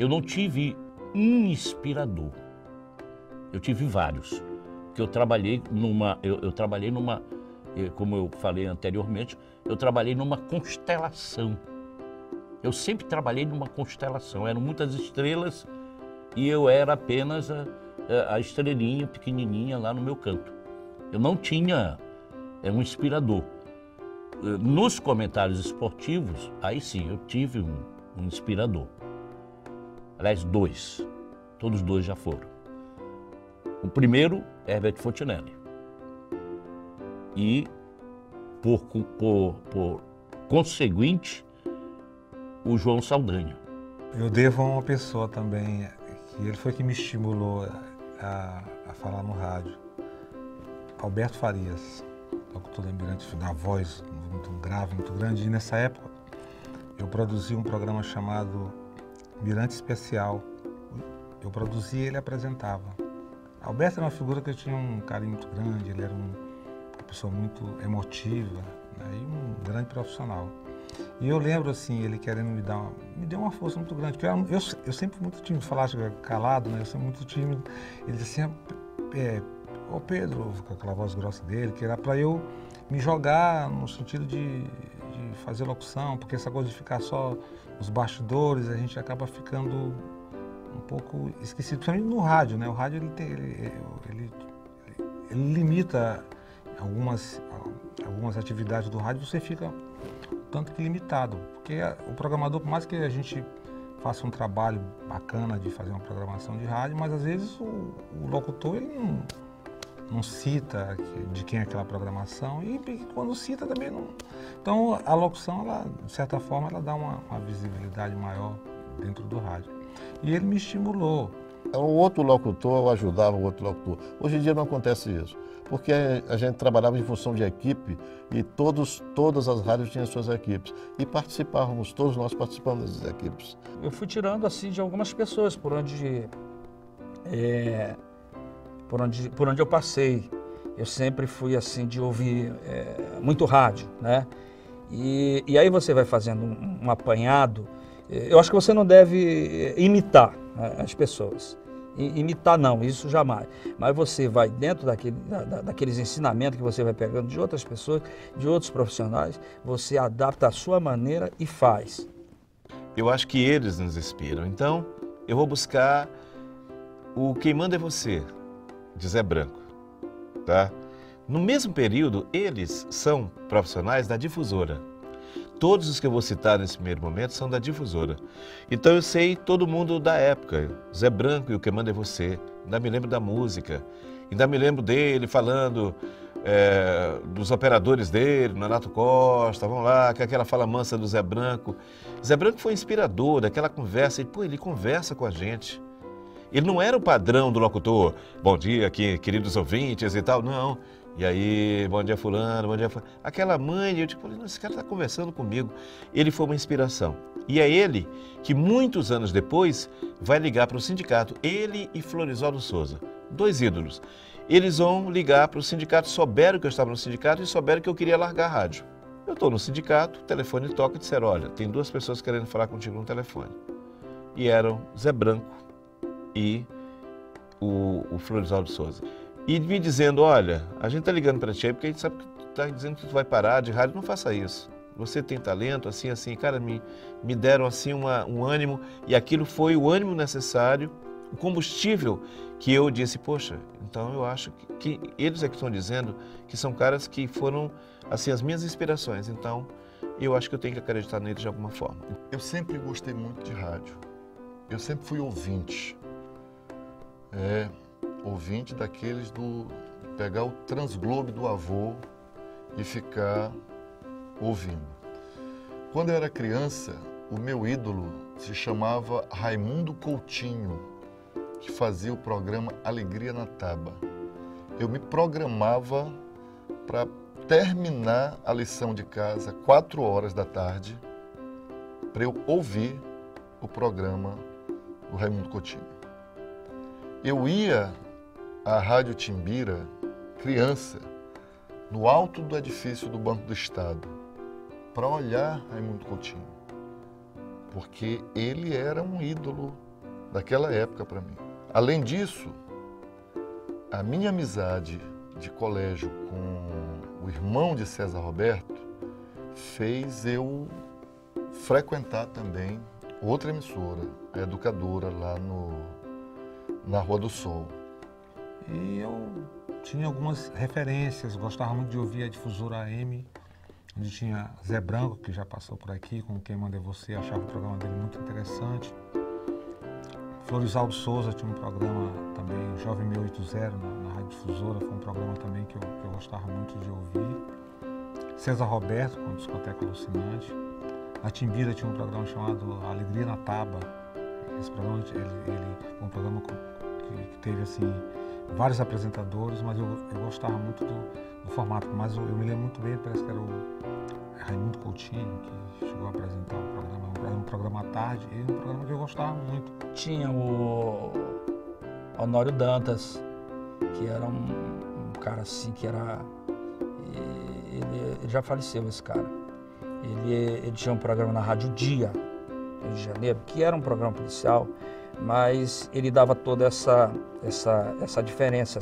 eu não tive um inspirador. Eu tive vários. Que eu trabalhei numa, como eu falei anteriormente, eu trabalhei numa constelação. Eu sempre trabalhei numa constelação. Eram muitas estrelas e eu era apenas a estrelinha pequenininha lá no meu canto. Eu não tinha um inspirador. Nos comentários esportivos, aí sim, eu tive um inspirador. Aliás, dois. Todos dois já foram. O primeiro, Herbert Fontenelle. E, por conseguinte, o João Saldanha. Eu devo a uma pessoa também, que ele foi que me estimulou a falar no rádio. Alberto Farias, locutor da Mirante, da voz muito grave, muito grande. E nessa época, eu produzi um programa chamado Mirante Especial. Eu produzia e ele apresentava. Alberto era uma figura que eu tinha um carinho muito grande, ele era uma pessoa muito emotiva, né, e um grande profissional. E eu lembro, assim, ele querendo me deu uma força muito grande, porque eu sempre fui muito tímido, falar calado, né, eu sempre muito tímido. Ele disse assim, ô Pedro, com aquela voz grossa dele, que era para eu me jogar no sentido de fazer locução, porque essa coisa de ficar só nos bastidores, a gente acaba ficando um pouco esquecido, principalmente no rádio, né? O rádio ele limita algumas atividades do rádio, você fica um tanto que limitado, porque o programador, por mais que a gente faça um trabalho bacana de fazer uma programação de rádio, mas às vezes o locutor ele não cita de quem é aquela programação e quando cita também não. Então a locução, ela, de certa forma, ela dá uma visibilidade maior dentro do rádio. E ele me estimulou. O outro locutor ajudava o outro locutor. Hoje em dia não acontece isso, porque a gente trabalhava em função de equipe e todas as rádios tinham suas equipes. E participávamos, todos nós participamos das equipes. Eu fui tirando assim de algumas pessoas por onde eu passei. Eu sempre fui assim de ouvir muito rádio, né? E aí você vai fazendo um apanhado. Eu acho que você não deve imitar, né, as pessoas. Imitar não, isso jamais. Mas você vai dentro daqueles ensinamentos que você vai pegando de outras pessoas, de outros profissionais, você adapta a sua maneira e faz. Eu acho que eles nos inspiram. Então, eu vou buscar o Quem Manda é Você, de Zé Branco, tá? No mesmo período, eles são profissionais da difusora. Todos os que eu vou citar nesse primeiro momento são da difusora. Então eu sei todo mundo da época, Zé Branco e o Quem Manda é Você. Ainda me lembro da música, ainda me lembro dele falando dos operadores dele, Nonato Costa, vamos lá, com aquela fala mansa do Zé Branco. Zé Branco foi inspirador daquela conversa, ele conversa com a gente. Ele não era o padrão do locutor, bom dia aqui, queridos ouvintes e tal, não. E aí, bom dia fulano, bom dia fulano. Aquela mãe, eu tipo, esse cara está conversando comigo. Ele foi uma inspiração. E é ele que muitos anos depois vai ligar para o sindicato, ele e Florisaldo Souza, dois ídolos. Eles vão ligar para o sindicato, souberam que eu estava no sindicato e souberam que eu queria largar a rádio. Eu estou no sindicato, o telefone toca e disseram, olha, tem duas pessoas querendo falar contigo no telefone. E eram Zé Branco e o Florisaldo Souza. E me dizendo, olha, a gente está ligando para ti aí porque a gente sabe que tu está dizendo que tu vai parar de rádio, não faça isso. Você tem talento, assim, assim. Cara, me deram assim um ânimo e aquilo foi o ânimo necessário, o combustível que eu disse, poxa, então eu acho que eles é que estão dizendo que são caras que foram, assim, as minhas inspirações. Então, eu acho que eu tenho que acreditar neles de alguma forma. Eu sempre gostei muito de rádio. Eu sempre fui ouvinte. Ouvinte daqueles de pegar o transglobe do avô e ficar ouvindo. Quando eu era criança, o meu ídolo se chamava Raimundo Coutinho, que fazia o programa Alegria na Taba. Eu me programava para terminar a lição de casa 4 horas da tarde para eu ouvir o programa do Raimundo Coutinho. Eu ia à Rádio Timbira, criança, no alto do edifício do Banco do Estado, para olhar Raimundo Coutinho, porque ele era um ídolo daquela época para mim. Além disso, a minha amizade de colégio com o irmão de César Roberto fez eu frequentar também outra emissora, a Educadora, lá na Rua do Sol. E eu tinha algumas referências, gostava muito de ouvir a Difusora AM, onde tinha Zé Branco, que já passou por aqui, com Quem Manda é Você, achava o programa dele muito interessante. Florisaldo Souza tinha um programa também, Jovem 680, na Rádio Difusora, foi um programa também que eu gostava muito de ouvir. César Roberto, com a Discoteca Alucinante. Na Timbira tinha um programa chamado Alegria na Taba. Esse programa, ele foi um programa que teve, assim, vários apresentadores, mas eu gostava muito do formato. Mas eu me lembro muito bem, parece que era o Raimundo Coutinho, que chegou a apresentar o programa, um programa à tarde, e um programa que eu gostava muito. Tinha o Honório Dantas, que era um cara assim, que era... Ele já faleceu, esse cara. Ele tinha um programa na Rádio Dia, no Rio de Janeiro, que era um programa policial, mas ele dava toda essa diferença,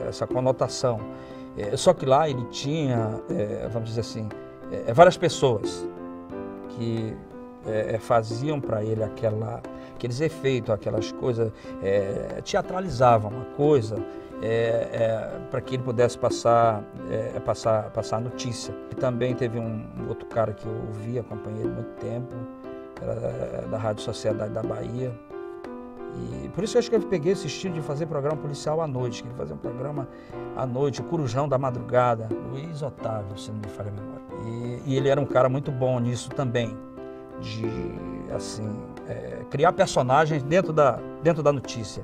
essa conotação. Só que lá ele tinha, vamos dizer assim, várias pessoas que faziam para ele aqueles efeitos, aquelas coisas, teatralizavam uma coisa para que ele pudesse passar a notícia. E também teve um outro cara que eu ouvi, acompanhei ele há muito tempo, era da Rádio Sociedade da Bahia. E por isso eu acho que eu peguei esse estilo de fazer programa policial à noite, que ele fazia um programa à noite, o Corujão da Madrugada, Luiz Otávio, se não me falha a memória. E ele era um cara muito bom nisso também, de assim, criar personagens dentro da notícia,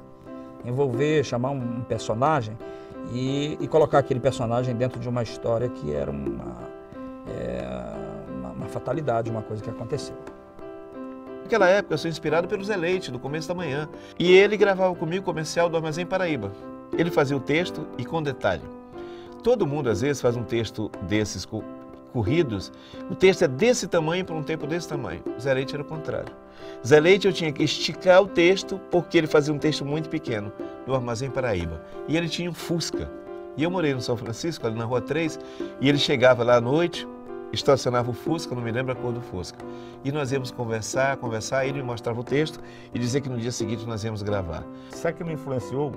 envolver, chamar um personagem e colocar aquele personagem dentro de uma história que era uma fatalidade, uma coisa que aconteceu. Naquela época eu sou inspirado pelo Zé Leite, do Começo da Manhã. E ele gravava comigo o comercial do Armazém Paraíba. Ele fazia o texto e com detalhe. Todo mundo às vezes faz um texto desses corridos, o texto é desse tamanho para um tempo desse tamanho. O Zé Leite era o contrário. Zé Leite eu tinha que esticar o texto porque ele fazia um texto muito pequeno, do Armazém Paraíba. E ele tinha um Fusca. E eu morei no São Francisco, ali na Rua 3, e ele chegava lá à noite, estacionava o Fusca, não me lembro a cor do Fusca. E nós íamos conversar, ele me mostrava o texto e dizia que no dia seguinte nós íamos gravar. Sabe que me influenciou?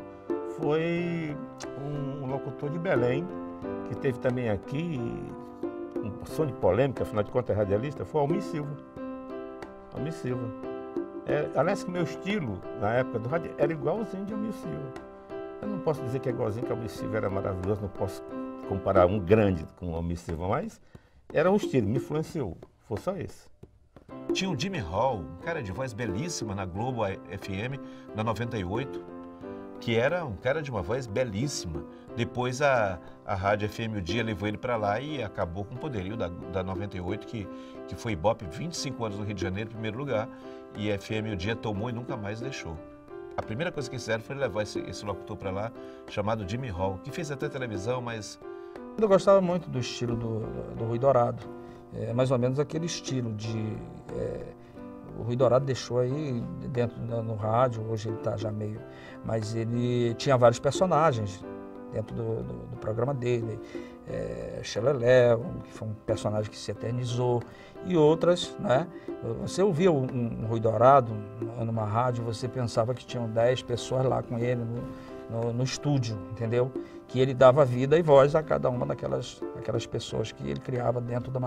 Foi um locutor de Belém, que teve também aqui, um som de polêmica, afinal de contas é radialista, foi Almir Silva. Almir Silva. Aliás, que meu estilo, na época do rádio, era igualzinho de Almir Silva. Eu não posso dizer que é igualzinho, que Almir Silva era maravilhoso, não posso comparar um grande com Almir Silva, mas era um estilo, me influenciou, foi só esse. Tinha o Jimmy Hall, um cara de voz belíssima na Globo FM, na 98, que era um cara de uma voz belíssima. Depois a Rádio FM O Dia levou ele para lá e acabou com o poderio da 98, que foi Ibope, 25 anos no Rio de Janeiro, em primeiro lugar, e a FM O Dia tomou e nunca mais deixou. A primeira coisa que fizeram foi levar esse locutor para lá, chamado Jimmy Hall, que fez até televisão, mas... Eu gostava muito do estilo do Rui Dourado, mais ou menos aquele estilo de... o Rui Dourado deixou aí dentro no rádio, hoje ele está já meio... Mas ele tinha vários personagens dentro do programa dele. Xelelé, que foi um personagem que se eternizou, e outras, né? Você ouvia um Rui Dourado numa rádio, você pensava que tinham 10 pessoas lá com ele no estúdio, entendeu? Que ele dava vida e voz a cada uma daquelas pessoas que ele criava dentro de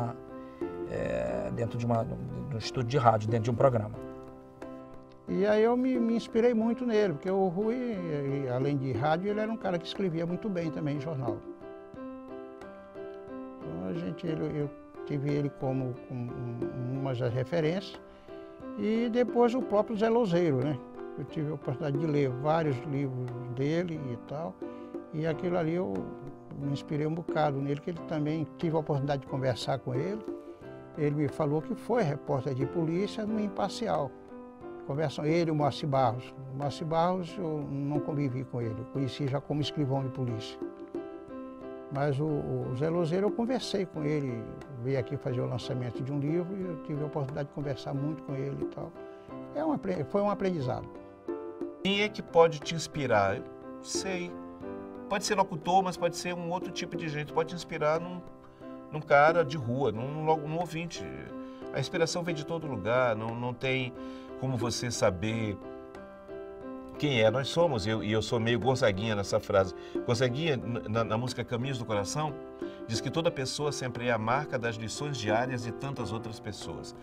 um estúdio de rádio, dentro de um programa. E aí eu me inspirei muito nele, porque o Rui, além de rádio, ele era um cara que escrevia muito bem também em jornal. Então eu tive ele como uma das referências. E depois o próprio Zé Lozeiro, né? Eu tive a oportunidade de ler vários livros dele e tal. E aquilo ali eu me inspirei um bocado nele, que ele também tive a oportunidade de conversar com ele. Ele me falou que foi repórter de polícia no Imparcial. Conversam ele e o Moacir Barros. O Moacir Barros eu não convivi com ele, eu conheci já como escrivão de polícia. Mas o Zé Lozeiro eu conversei com ele, veio aqui fazer o lançamento de um livro e eu tive a oportunidade de conversar muito com ele e tal. Foi um aprendizado. Quem é que pode te inspirar? Eu sei. Pode ser locutor, mas pode ser um outro tipo de gente. Pode te inspirar num cara de rua, num ouvinte. A inspiração vem de todo lugar, não tem como você saber quem é. Nós somos, e eu sou meio Gonzaguinha nessa frase. Gonzaguinha, na música Caminhos do Coração, diz que toda pessoa sempre é a marca das lições diárias de tantas outras pessoas.